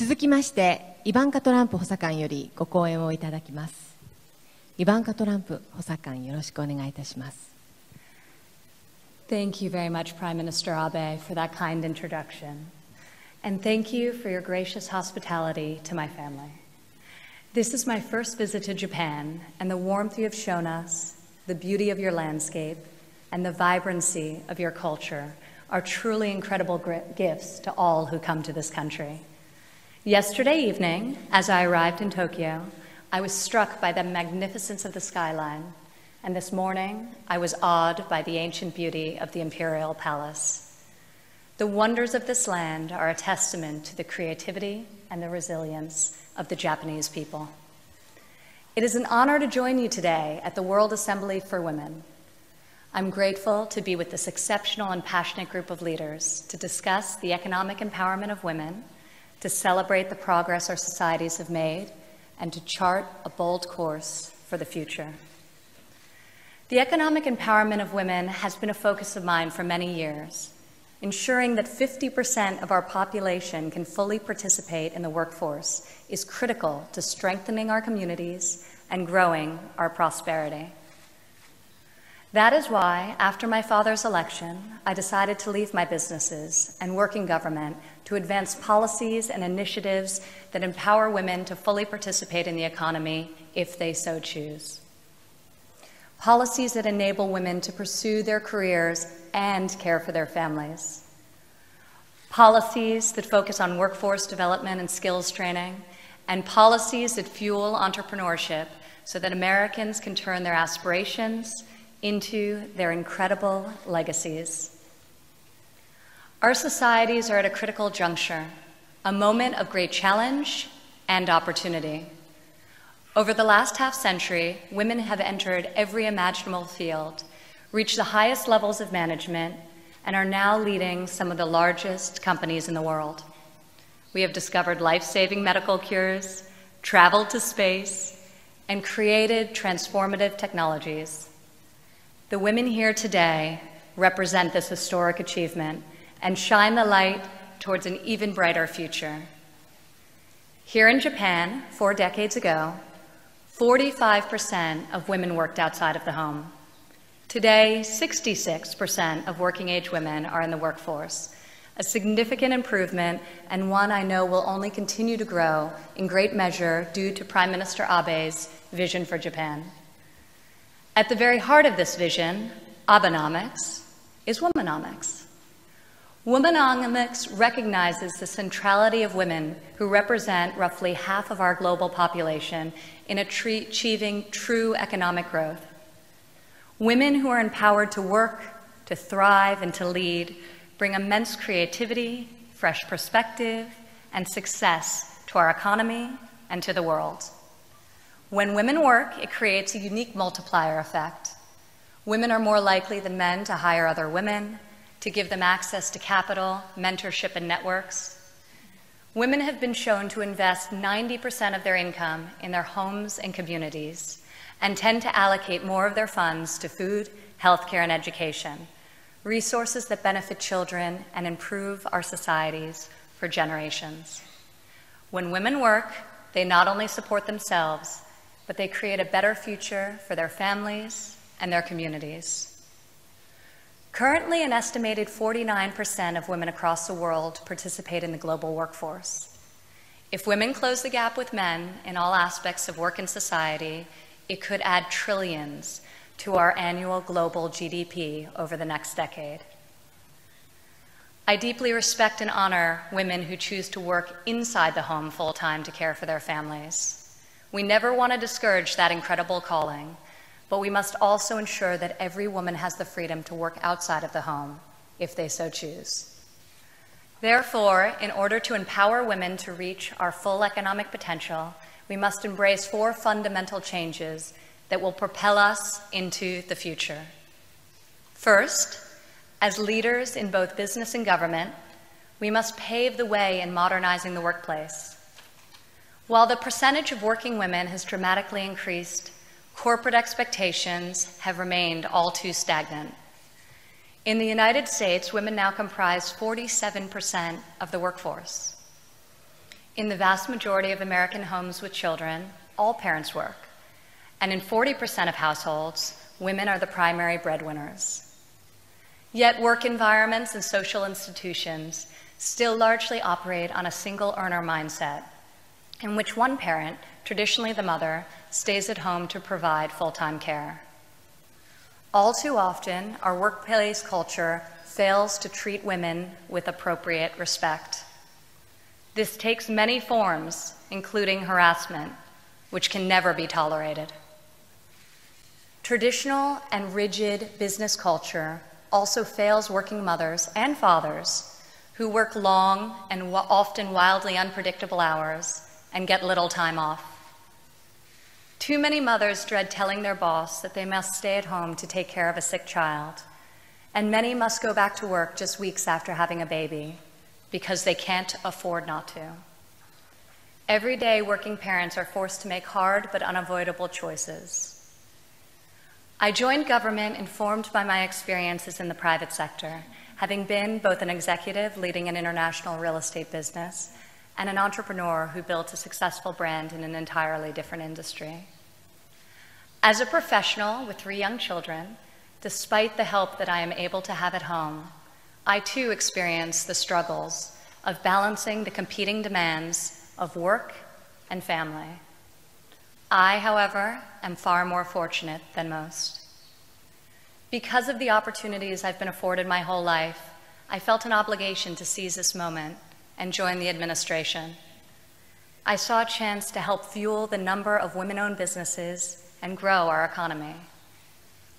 続きまして、イバンカトランプ補佐官よりご講演をいただきます。イバンカトランプ補佐官、よろしくお願いいたします。Thank you very much, Prime Minister Abe, for that kind introduction. And thank you for your gracious hospitality to my family. This is my first visit to Japan, and the warmth you have shown us, the beauty of your landscape, and the vibrancy of your culture are truly incredible gifts to all who come to this country. Yesterday evening, as I arrived in Tokyo, I was struck by the magnificence of the skyline, and this morning I was awed by the ancient beauty of the Imperial Palace. The wonders of this land are a testament to the creativity and the resilience of the Japanese people. It is an honor to join you today at the World Assembly for Women. I'm grateful to be with this exceptional and passionate group of leaders to discuss the economic empowerment of women, to celebrate the progress our societies have made, and to chart a bold course for the future. The economic empowerment of women has been a focus of mine for many years. Ensuring that 50% of our population can fully participate in the workforce is critical to strengthening our communities and growing our prosperity. That is why, after my father's election, I decided to leave my businesses and work in government to advance policies and initiatives that empower women to fully participate in the economy if they so choose. Policies that enable women to pursue their careers and care for their families. Policies that focus on workforce development and skills training, and policies that fuel entrepreneurship so that Americans can turn their aspirations into their incredible legacies. Our societies are at a critical juncture, a moment of great challenge and opportunity. Over the last half-century, women have entered every imaginable field, reached the highest levels of management, and are now leading some of the largest companies in the world. We have discovered life-saving medical cures, traveled to space, and created transformative technologies. The women here today represent this historic achievement and shine the light towards an even brighter future. Here in Japan, 4 decades ago, 45% of women worked outside of the home. Today, 66% of working-age women are in the workforce, a significant improvement and one I know will only continue to grow in great measure due to Prime Minister Abe's vision for Japan. At the very heart of this vision, Abenomics, is womanomics. Womanomics recognizes the centrality of women who represent roughly half of our global population in achieving true economic growth. Women who are empowered to work, to thrive, and to lead bring immense creativity, fresh perspective, and success to our economy and to the world. When women work, it creates a unique multiplier effect. Women are more likely than men to hire other women, to give them access to capital, mentorship, and networks. Women have been shown to invest 90% of their income in their homes and communities and tend to allocate more of their funds to food, healthcare, and education, resources that benefit children and improve our societies for generations. When women work, they not only support themselves, but they create a better future for their families and their communities. Currently, an estimated 49% of women across the world participate in the global workforce. If women close the gap with men in all aspects of work and society, it could add trillions to our annual global GDP over the next decade. I deeply respect and honor women who choose to work inside the home full-time to care for their families. We never want to discourage that incredible calling, but we must also ensure that every woman has the freedom to work outside of the home if they so choose. Therefore, in order to empower women to reach our full economic potential, we must embrace 4 fundamental changes that will propel us into the future. First, as leaders in both business and government, we must pave the way in modernizing the workplace. While the percentage of working women has dramatically increased, corporate expectations have remained all too stagnant. In the United States, women now comprise 47% of the workforce. In the vast majority of American homes with children, all parents work. And in 40% of households, women are the primary breadwinners. Yet work environments and social institutions still largely operate on a single earner mindset, in which one parent, traditionally the mother, stays at home to provide full-time care. All too often, our workplace culture fails to treat women with appropriate respect. This takes many forms, including harassment, which can never be tolerated. Traditional and rigid business culture also fails working mothers and fathers who work long and often wildly unpredictable hours and get little time off. Too many mothers dread telling their boss that they must stay at home to take care of a sick child, and many must go back to work just weeks after having a baby because they can't afford not to. Every day, working parents are forced to make hard but unavoidable choices. I joined government informed by my experiences in the private sector, having been both an executive leading an international real estate business and an entrepreneur who built a successful brand in an entirely different industry. As a professional with 3 young children, despite the help that I am able to have at home, I too experience the struggles of balancing the competing demands of work and family. I, however, am far more fortunate than most. Because of the opportunities I've been afforded my whole life, I felt an obligation to seize this moment and join the administration. I saw a chance to help fuel the number of women-owned businesses and grow our economy.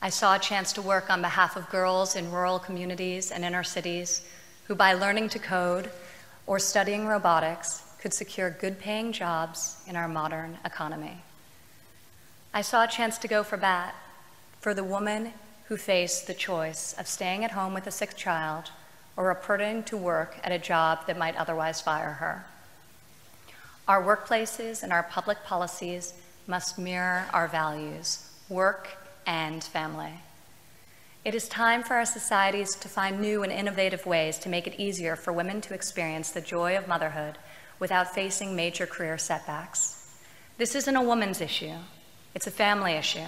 I saw a chance to work on behalf of girls in rural communities and inner cities who, by learning to code or studying robotics, could secure good-paying jobs in our modern economy. I saw a chance to go for bat for the woman who faced the choice of staying at home with a sick child or reporting to work at a job that might otherwise fire her. Our workplaces and our public policies must mirror our values, work and family. It is time for our societies to find new and innovative ways to make it easier for women to experience the joy of motherhood without facing major career setbacks. This isn't a woman's issue, it's a family issue.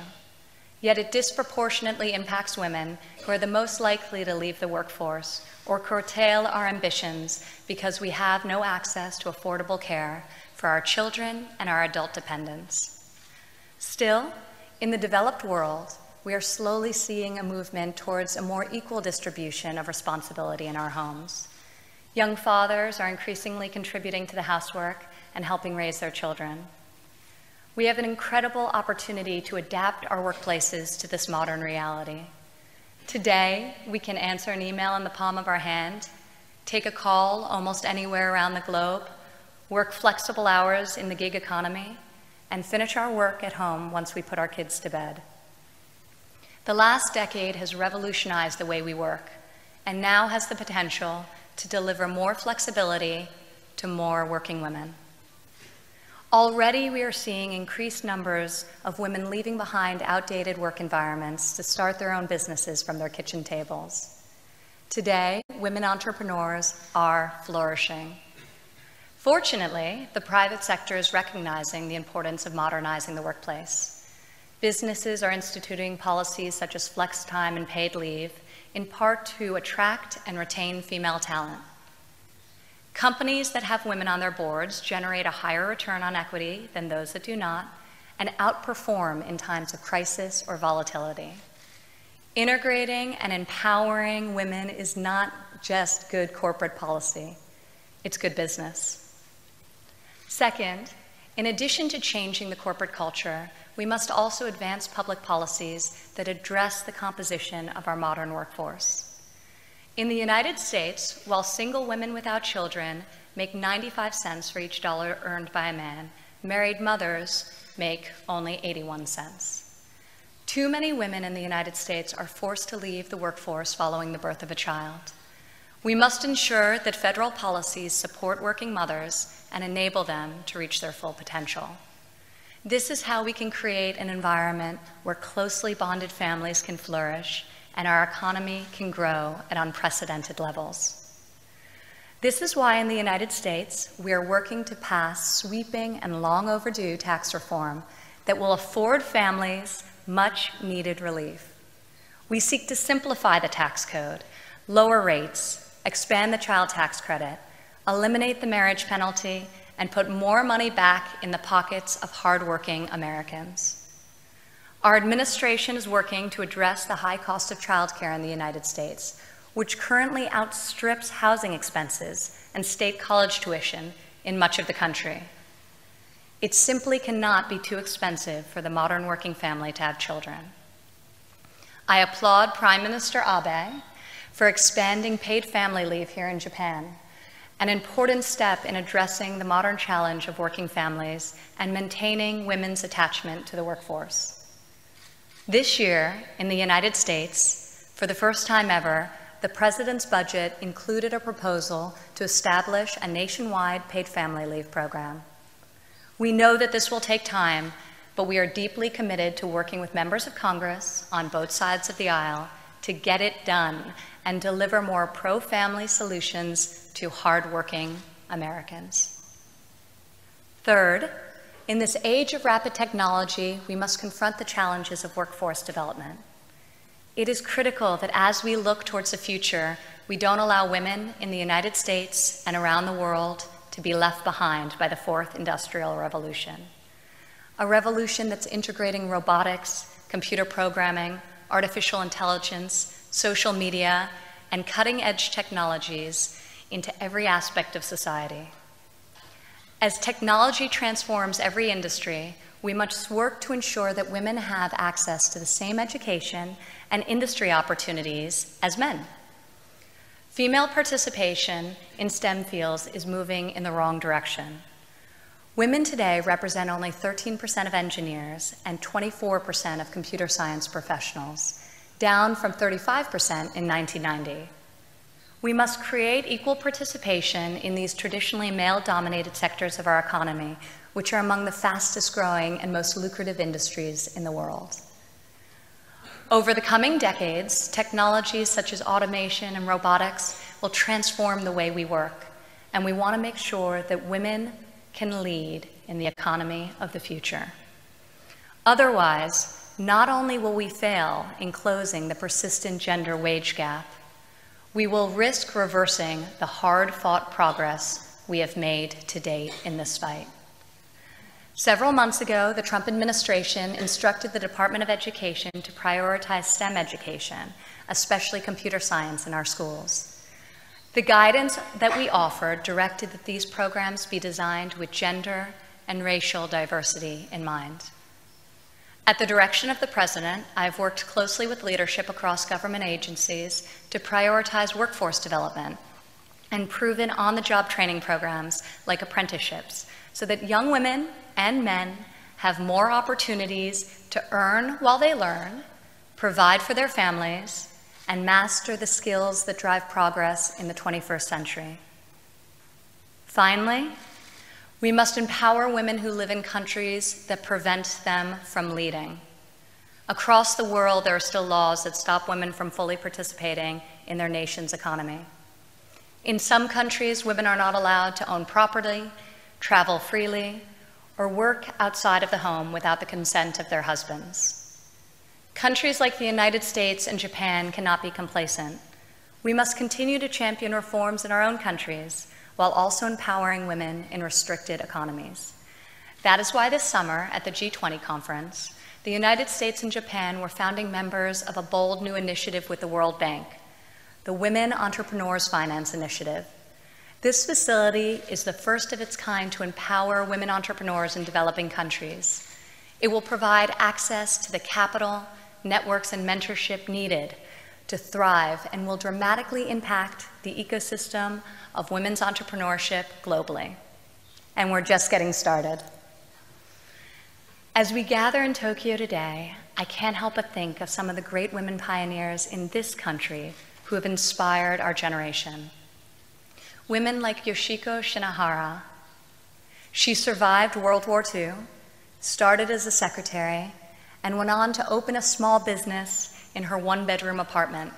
Yet it disproportionately impacts women who are the most likely to leave the workforce or curtail our ambitions because we have no access to affordable care for our children and our adult dependents. Still, in the developed world, we are slowly seeing a movement towards a more equal distribution of responsibility in our homes. Young fathers are increasingly contributing to the housework and helping raise their children. We have an incredible opportunity to adapt our workplaces to this modern reality. Today, we can answer an email in the palm of our hand, take a call almost anywhere around the globe, work flexible hours in the gig economy, and finish our work at home once we put our kids to bed. The last decade has revolutionized the way we work, and now has the potential to deliver more flexibility to more working women. Already, we are seeing increased numbers of women leaving behind outdated work environments to start their own businesses from their kitchen tables. Today, women entrepreneurs are flourishing. Fortunately, the private sector is recognizing the importance of modernizing the workplace. Businesses are instituting policies such as flex time and paid leave, in part to attract and retain female talent. Companies that have women on their boards generate a higher return on equity than those that do not, and outperform in times of crisis or volatility. Integrating and empowering women is not just good corporate policy, it's good business. Second, in addition to changing the corporate culture, we must also advance public policies that address the composition of our modern workforce. In the United States, while single women without children make 95 cents for each dollar earned by a man, married mothers make only 81 cents. Too many women in the United States are forced to leave the workforce following the birth of a child. We must ensure that federal policies support working mothers and enable them to reach their full potential. This is how we can create an environment where closely bonded families can flourish and our economy can grow at unprecedented levels. This is why in the United States, we are working to pass sweeping and long overdue tax reform that will afford families much needed relief. We seek to simplify the tax code, lower rates, expand the child tax credit, eliminate the marriage penalty, and put more money back in the pockets of hardworking Americans. Our administration is working to address the high cost of childcare in the United States, which currently outstrips housing expenses and state college tuition in much of the country. It simply cannot be too expensive for the modern working family to have children. I applaud Prime Minister Abe for expanding paid family leave here in Japan, an important step in addressing the modern challenge of working families and maintaining women's attachment to the workforce. This year, in the United States, for the first time ever, the President's budget included a proposal to establish a nationwide paid family leave program. We know that this will take time, but we are deeply committed to working with members of Congress on both sides of the aisle to get it done and deliver more pro-family solutions to hardworking Americans. Third, in this age of rapid technology, we must confront the challenges of workforce development. It is critical that as we look towards the future, we don't allow women in the United States and around the world to be left behind by the fourth industrial revolution. A revolution that's integrating robotics, computer programming, artificial intelligence, social media, and cutting-edge technologies into every aspect of society. As technology transforms every industry, we must work to ensure that women have access to the same education and industry opportunities as men. Female participation in STEM fields is moving in the wrong direction. Women today represent only 13% of engineers and 24% of computer science professionals, down from 35% in 1990. We must create equal participation in these traditionally male-dominated sectors of our economy, which are among the fastest growing and most lucrative industries in the world. Over the coming decades, technologies such as automation and robotics will transform the way we work, and we want to make sure that women can lead in the economy of the future. Otherwise, not only will we fail in closing the persistent gender wage gap, we will risk reversing the hard-fought progress we have made to date in this fight. Several months ago, the Trump administration instructed the Department of Education to prioritize STEM education, especially computer science, in our schools. The guidance that we offered directed that these programs be designed with gender and racial diversity in mind. At the direction of the President, I've worked closely with leadership across government agencies to prioritize workforce development and proven on-the-job training programs like apprenticeships so that young women and men have more opportunities to earn while they learn, provide for their families, and master the skills that drive progress in the 21st century. Finally, we must empower women who live in countries that prevent them from leading. Across the world, there are still laws that stop women from fully participating in their nation's economy. In some countries, women are not allowed to own property, travel freely, or work outside of the home without the consent of their husbands. Countries like the United States and Japan cannot be complacent. We must continue to champion reforms in our own countries while also empowering women in restricted economies. That is why this summer at the G20 conference, the United States and Japan were founding members of a bold new initiative with the World Bank, the Women Entrepreneurs Finance Initiative. This facility is the first of its kind to empower women entrepreneurs in developing countries. It will provide access to the capital, networks, and mentorship needed to thrive and will dramatically impact the ecosystem of women's entrepreneurship globally. And we're just getting started. As we gather in Tokyo today, I can't help but think of some of the great women pioneers in this country who have inspired our generation. Women like Yoshiko Shinohara. She survived World War II, started as a secretary, and went on to open a small business in her one-bedroom apartment.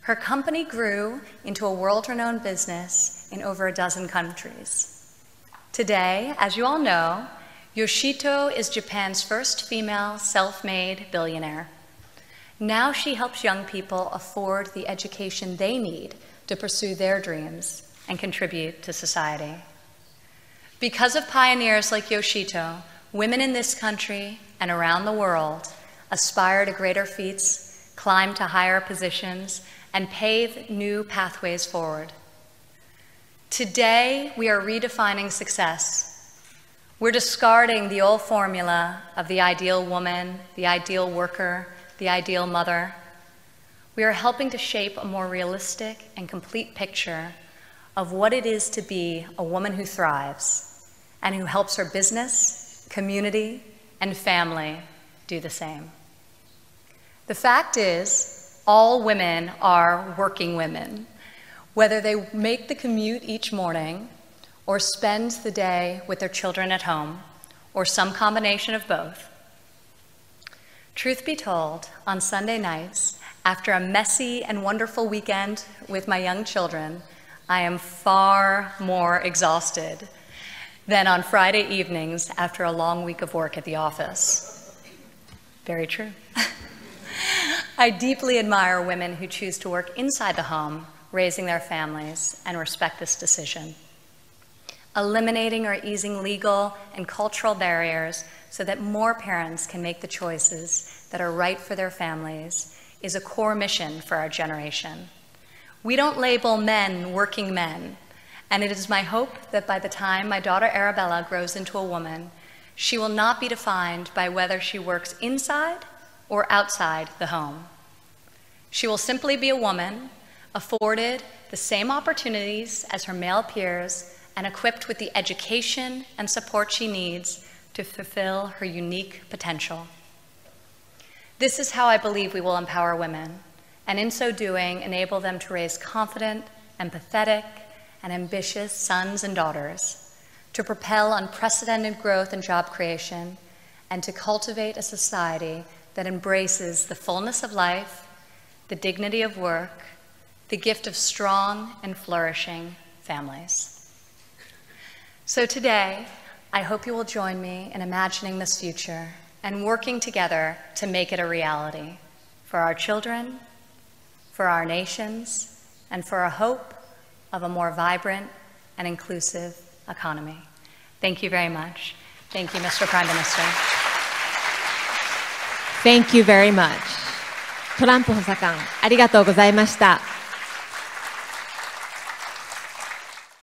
Her company grew into a world-renowned business in over a dozen countries. Today, as you all know, Yoshito is Japan's first female self-made billionaire. Now she helps young people afford the education they need to pursue their dreams and contribute to society. Because of pioneers like Yoshito, women in this country and around the world aspire to greater feats, climb to higher positions, and pave new pathways forward. Today, we are redefining success. We're discarding the old formula of the ideal woman, the ideal worker, the ideal mother. We are helping to shape a more realistic and complete picture of what it is to be a woman who thrives and who helps her business, community, and family do the same. The fact is, all women are working women, whether they make the commute each morning or spend the day with their children at home, or some combination of both. Truth be told, on Sunday nights, after a messy and wonderful weekend with my young children, I am far more exhausted than on Friday evenings after a long week of work at the office. Very true. I deeply admire women who choose to work inside the home, raising their families, and respect this decision. Eliminating or easing legal and cultural barriers so that more parents can make the choices that are right for their families is a core mission for our generation. We don't label men working men, and it is my hope that by the time my daughter Arabella grows into a woman, she will not be defined by whether she works inside or outside the home. She will simply be a woman, afforded the same opportunities as her male peers and equipped with the education and support she needs to fulfill her unique potential. This is how I believe we will empower women, and in so doing, enable them to raise confident, empathetic, and ambitious sons and daughters, to propel unprecedented growth and job creation, and to cultivate a society that embraces the fullness of life, the dignity of work, the gift of strong and flourishing families. So today, I hope you will join me in imagining this future and working together to make it a reality for our children, for our nations, and for a hope of a more vibrant and inclusive economy. Thank you very much. Thank you, Mr. Prime Minister. Thank you very much. トランプ補佐官、ありがとうございました。